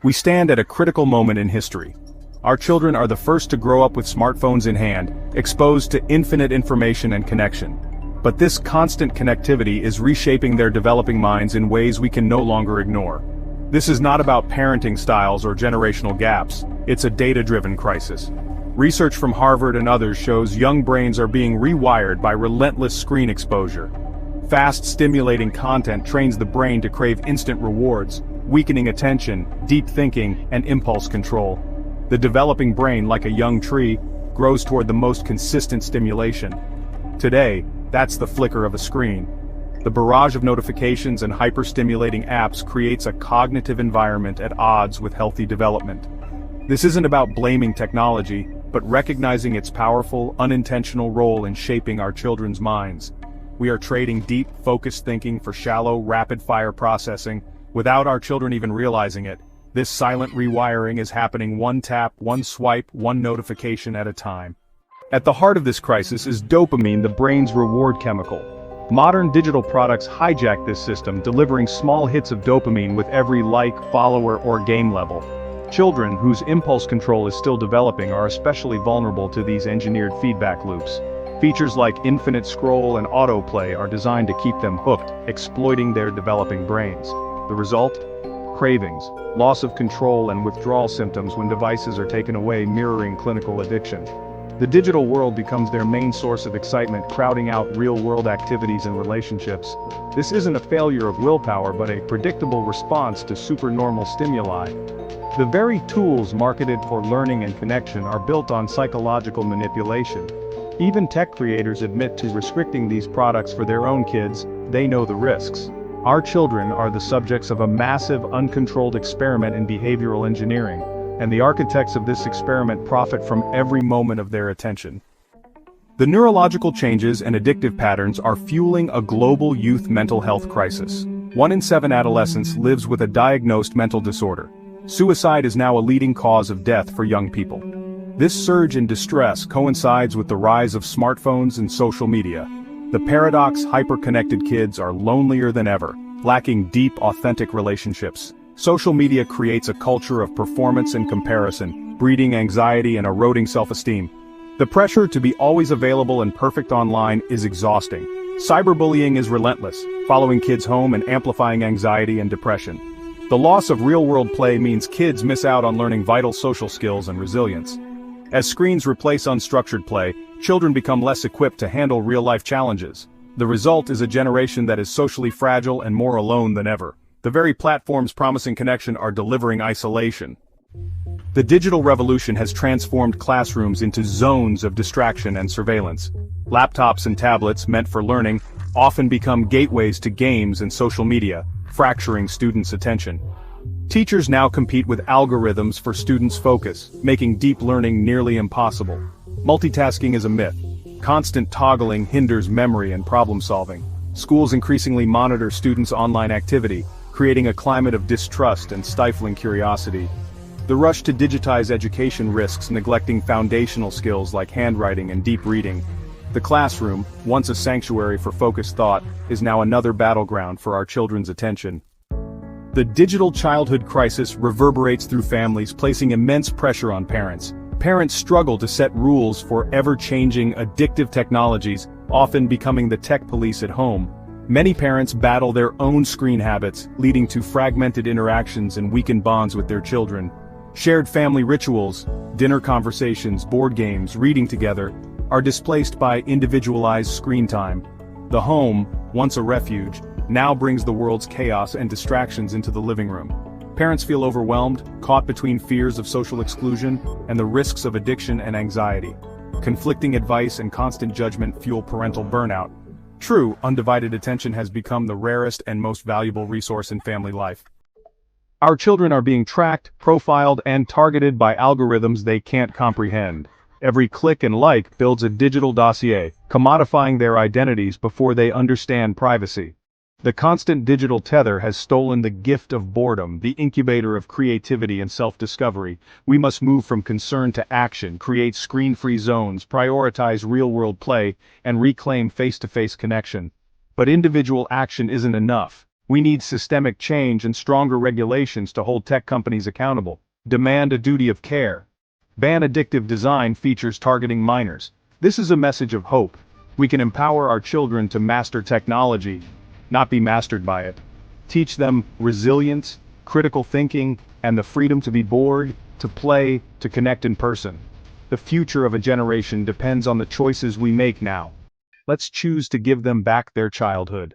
We stand at a critical moment in history. Our children are the first to grow up with smartphones in hand, exposed to infinite information and connection. But this constant connectivity is reshaping their developing minds in ways we can no longer ignore. This is not about parenting styles or generational gaps, it's a data-driven crisis. Research from Harvard and others shows young brains are being rewired by relentless screen exposure. Fast, stimulating content trains the brain to crave instant rewards, weakening attention, deep thinking, and impulse control. The developing brain, like a young tree, grows toward the most consistent stimulation. Today, that's the flicker of a screen. The barrage of notifications and hyper-stimulating apps creates a cognitive environment at odds with healthy development. This isn't about blaming technology, but recognizing its powerful, unintentional role in shaping our children's minds. We are trading deep, focused thinking for shallow, rapid-fire processing, without our children even realizing it. This silent rewiring is happening one tap, one swipe, one notification at a time. At the heart of this crisis is dopamine, the brain's reward chemical. Modern digital products hijack this system, delivering small hits of dopamine with every like, follower, or game level. Children, whose impulse control is still developing, are especially vulnerable to these engineered feedback loops. Features like infinite scroll and autoplay are designed to keep them hooked, exploiting their developing brains. The result? Cravings, loss of control, and withdrawal symptoms when devices are taken away, mirroring clinical addiction. The digital world becomes their main source of excitement, crowding out real-world activities and relationships. This isn't a failure of willpower, but a predictable response to supernormal stimuli. The very tools marketed for learning and connection are built on psychological manipulation. Even tech creators admit to restricting these products for their own kids. They know the risks. Our children are the subjects of a massive, uncontrolled experiment in behavioral engineering, and the architects of this experiment profit from every moment of their attention. The neurological changes and addictive patterns are fueling a global youth mental health crisis. 1 in 7 adolescents lives with a diagnosed mental disorder. Suicide is now a leading cause of death for young people. This surge in distress coincides with the rise of smartphones and social media. The paradox: hyper-connected kids are lonelier than ever, lacking deep, authentic relationships. Social media creates a culture of performance and comparison, breeding anxiety and eroding self-esteem. The pressure to be always available and perfect online is exhausting. Cyberbullying is relentless, following kids home and amplifying anxiety and depression. The loss of real-world play means kids miss out on learning vital social skills and resilience. As screens replace unstructured play, children become less equipped to handle real-life challenges. The result is a generation that is socially fragile and more alone than ever. The very platforms promising connection are delivering isolation. The digital revolution has transformed classrooms into zones of distraction and surveillance. Laptops and tablets, meant for learning, often become gateways to games and social media, fracturing students' attention. Teachers now compete with algorithms for students' focus, making deep learning nearly impossible. Multitasking is a myth. Constant toggling hinders memory and problem-solving. Schools increasingly monitor students' online activity, creating a climate of distrust and stifling curiosity. The rush to digitize education risks neglecting foundational skills like handwriting and deep reading. The classroom, once a sanctuary for focused thought, is now another battleground for our children's attention. The digital childhood crisis reverberates through families, placing immense pressure on parents. Parents struggle to set rules for ever-changing, addictive technologies, often becoming the tech police at home. Many parents battle their own screen habits, leading to fragmented interactions and weakened bonds with their children. Shared family rituals, dinner conversations, board games, reading together, are displaced by individualized screen time. The home, once a refuge, now brings the world's chaos and distractions into the living room. Parents feel overwhelmed, caught between fears of social exclusion and the risks of addiction and anxiety. Conflicting advice and constant judgment fuel parental burnout. True, undivided attention has become the rarest and most valuable resource in family life. Our children are being tracked, profiled, and targeted by algorithms they can't comprehend. Every click and like builds a digital dossier, commodifying their identities before they understand privacy. The constant digital tether has stolen the gift of boredom, the incubator of creativity and self-discovery. We must move from concern to action, create screen-free zones, prioritize real-world play, and reclaim face-to-face connection. But individual action isn't enough. We need systemic change and stronger regulations to hold tech companies accountable. Demand a duty of care. Ban addictive design features targeting minors. This is a message of hope. We can empower our children to master technology, not be mastered by it. Teach them resilience, critical thinking, and the freedom to be bored, to play, to connect in person. The future of a generation depends on the choices we make now. Let's choose to give them back their childhood.